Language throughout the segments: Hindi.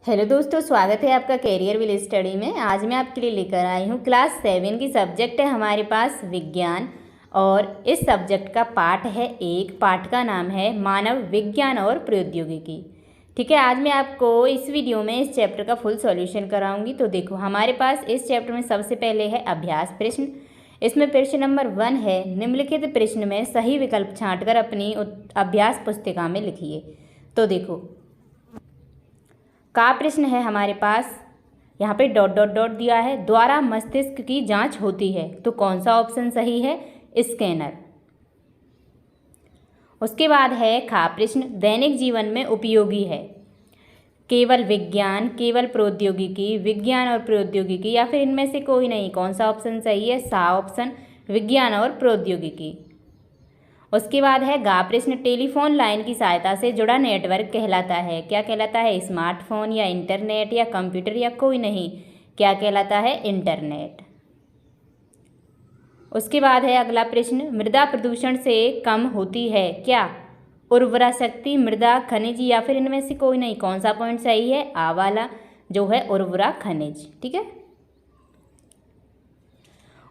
हेलो दोस्तों, स्वागत है आपका कैरियर विल स्टडी में। आज मैं आपके लिए लेकर आई हूँ क्लास 7 की सब्जेक्ट है हमारे पास विज्ञान। और इस सब्जेक्ट का पाठ है पाठ का नाम है मानव विज्ञान और प्रौद्योगिकी। ठीक है, आज मैं आपको इस वीडियो में इस चैप्टर का फुल सॉल्यूशन कराऊंगी। तो देखो, हमारे पास इस चैप्टर में सबसे पहले है अभ्यास प्रश्न। इसमें प्रश्न नंबर 1 है, निम्नलिखित प्रश्न में सही विकल्प छांटकर अपनी अभ्यास पुस्तिका में लिखिए। तो देखो, का प्रश्न है हमारे पास, यहाँ पे डॉट डॉट डॉट दिया है, द्वारा मस्तिष्क की जांच होती है। तो कौन सा ऑप्शन सही है? स्कैनर। उसके बाद है खा प्रश्न, दैनिक जीवन में उपयोगी है। केवल विज्ञान, केवल प्रौद्योगिकी, विज्ञान और प्रौद्योगिकी, या फिर इनमें से कोई नहीं। कौन सा ऑप्शन सही है? सा ऑप्शन, विज्ञान और प्रौद्योगिकी। उसके बाद है गा प्रश्न, टेलीफोन लाइन की सहायता से जुड़ा नेटवर्क कहलाता है। क्या कहलाता है? स्मार्टफोन या इंटरनेट या कंप्यूटर या कोई नहीं। क्या कहलाता है? इंटरनेट। उसके बाद है अगला प्रश्न, मृदा प्रदूषण से कम होती है क्या? उर्वरा शक्ति, मृदा, खनिज, या फिर इनमें से कोई नहीं। कौन सा पॉइंट सही है? आ वाला, जो है उर्वरा खनिज। ठीक है।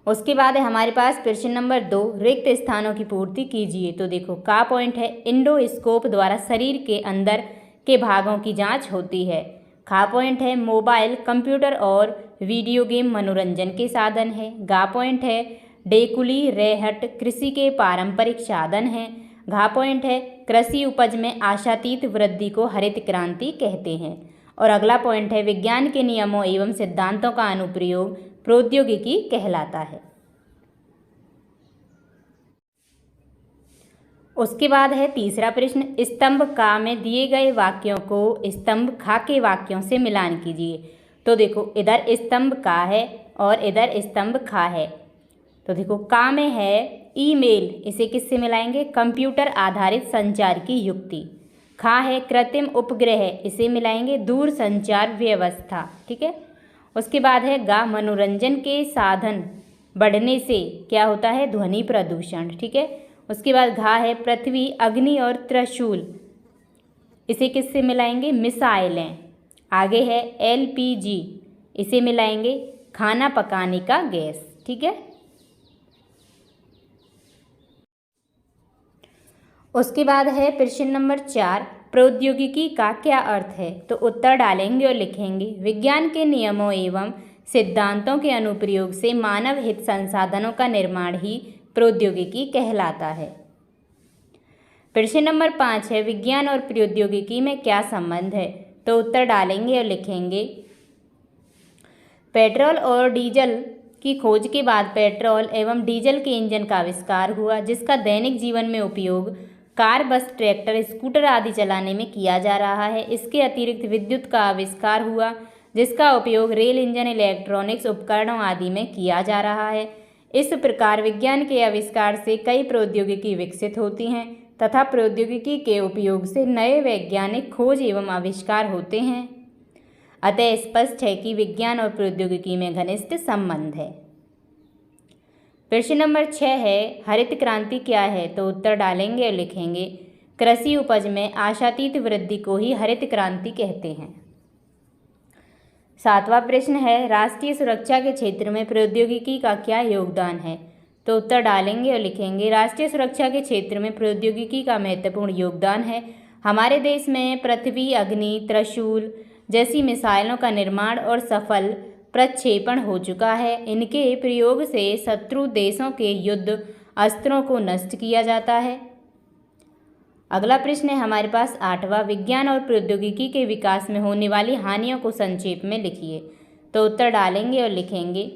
उसके बाद है हमारे पास प्रश्न नंबर 2, रिक्त स्थानों की पूर्ति कीजिए। तो देखो, का पॉइंट है, इंडोस्कोप द्वारा शरीर के अंदर के भागों की जांच होती है। खा पॉइंट है, मोबाइल, कंप्यूटर और वीडियो गेम मनोरंजन के साधन है। गा पॉइंट है, डेकुली, रेहट कृषि के पारंपरिक साधन हैं। घा पॉइंट है, कृषि उपज में आशातीत वृद्धि को हरित क्रांति कहते हैं। और अगला पॉइंट है, विज्ञान के नियमों एवं सिद्धांतों का अनुप्रयोग प्रौद्योगिकी कहलाता है। उसके बाद है तीसरा प्रश्न, स्तंभ का में दिए गए वाक्यों को स्तंभ खा के वाक्यों से मिलान कीजिए। तो देखो, इधर स्तंभ का है और इधर स्तंभ खा है। तो देखो, का में है ईमेल, इसे किससे मिलाएंगे? कंप्यूटर आधारित संचार की युक्ति। खा है कृत्रिम उपग्रह, इसे मिलाएंगे दूर संचार व्यवस्था। ठीक है। उसके बाद है गा, मनोरंजन के साधन बढ़ने से क्या होता है? ध्वनि प्रदूषण। ठीक है। उसके बाद घा है पृथ्वी, अग्नि और त्रिशूल, इसे किससे मिलाएंगे? मिसाइलें। आगे है एलपीजी, इसे मिलाएंगे खाना पकाने का गैस। ठीक है। उसके बाद है प्रश्न नंबर 4, प्रौद्योगिकी का क्या अर्थ है? तो उत्तर डालेंगे और लिखेंगे, विज्ञान के नियमों एवं सिद्धांतों के अनुप्रयोग से मानव हित संसाधनों का निर्माण ही प्रौद्योगिकी कहलाता है। प्रश्न नंबर 5 है, विज्ञान और प्रौद्योगिकी में क्या संबंध है? तो उत्तर डालेंगे और लिखेंगे, पेट्रोल और डीजल की खोज के बाद पेट्रोल एवं डीजल के इंजन का आविष्कार हुआ, जिसका दैनिक जीवन में उपयोग कार, बस, ट्रैक्टर, स्कूटर आदि चलाने में किया जा रहा है। इसके अतिरिक्त विद्युत का आविष्कार हुआ, जिसका उपयोग रेल इंजन, इलेक्ट्रॉनिक्स उपकरणों आदि में किया जा रहा है। इस प्रकार विज्ञान के आविष्कार से कई प्रौद्योगिकी विकसित होती हैं तथा प्रौद्योगिकी के उपयोग से नए वैज्ञानिक खोज एवं आविष्कार होते हैं। अतः स्पष्ट है कि विज्ञान और प्रौद्योगिकी में घनिष्ठ संबंध है। प्रश्न नंबर 6 है, हरित क्रांति क्या है? तो उत्तर डालेंगे और लिखेंगे, कृषि उपज में आशातीत वृद्धि को ही हरित क्रांति कहते हैं। 7वां प्रश्न है, राष्ट्रीय सुरक्षा के क्षेत्र में प्रौद्योगिकी का क्या योगदान है? तो उत्तर डालेंगे और लिखेंगे, राष्ट्रीय सुरक्षा के क्षेत्र में प्रौद्योगिकी का महत्वपूर्ण योगदान है। हमारे देश में पृथ्वी, अग्नि, त्रिशूल जैसी मिसाइलों का निर्माण और सफल प्रक्षेपण हो चुका है। इनके प्रयोग से शत्रु देशों के युद्ध अस्त्रों को नष्ट किया जाता है। अगला प्रश्न है हमारे पास 8वां, विज्ञान और प्रौद्योगिकी के विकास में होने वाली हानियों को संक्षेप में लिखिए। तो उत्तर डालेंगे और लिखेंगे,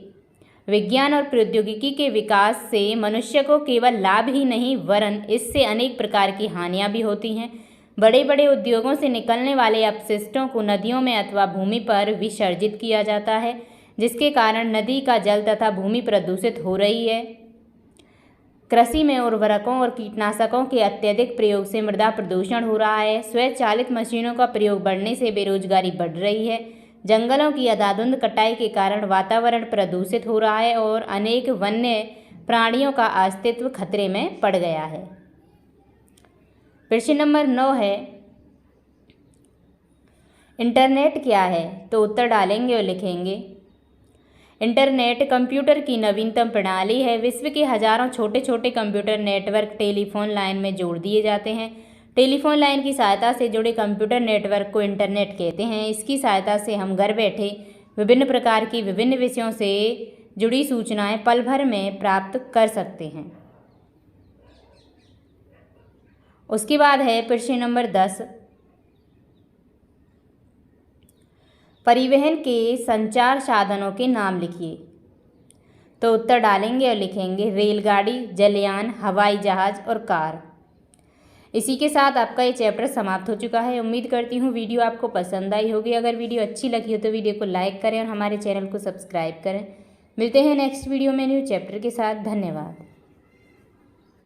विज्ञान और प्रौद्योगिकी के विकास से मनुष्य को केवल लाभ ही नहीं वरन इससे अनेक प्रकार की हानियां भी होती हैं। बड़े बड़े उद्योगों से निकलने वाले अपशिष्टों को नदियों में अथवा भूमि पर विसर्जित किया जाता है, जिसके कारण नदी का जल तथा भूमि प्रदूषित हो रही है। कृषि में उर्वरकों और कीटनाशकों के अत्यधिक प्रयोग से मृदा प्रदूषण हो रहा है। स्वचालित मशीनों का प्रयोग बढ़ने से बेरोजगारी बढ़ रही है। जंगलों की अंधाधुंध कटाई के कारण वातावरण प्रदूषित हो रहा है और अनेक वन्य प्राणियों का अस्तित्व खतरे में पड़ गया है। प्रश्न नंबर 9 है, इंटरनेट क्या है? तो उत्तर डालेंगे और लिखेंगे इंटरनेट कंप्यूटर की नवीनतम प्रणाली है। विश्व के हजारों छोटे छोटे कंप्यूटर नेटवर्क टेलीफोन लाइन में जोड़ दिए जाते हैं। टेलीफोन लाइन की सहायता से जुड़े कंप्यूटर नेटवर्क को इंटरनेट कहते हैं। इसकी सहायता से हम घर बैठे विभिन्न प्रकार की विभिन्न विषयों से जुड़ी सूचनाएं पल भर में प्राप्त कर सकते हैं। उसके बाद है प्रश्न नंबर 10, परिवहन के संचार साधनों के नाम लिखिए। तो उत्तर डालेंगे और लिखेंगे रेलगाड़ी, जलयान, हवाई जहाज और कार। इसी के साथ आपका ये चैप्टर समाप्त हो चुका है। उम्मीद करती हूँ वीडियो आपको पसंद आई होगी। अगर वीडियो अच्छी लगी हो तो वीडियो को लाइक करें और हमारे चैनल को सब्सक्राइब करें। मिलते हैं नेक्स्ट वीडियो में न्यू चैप्टर के साथ। धन्यवाद।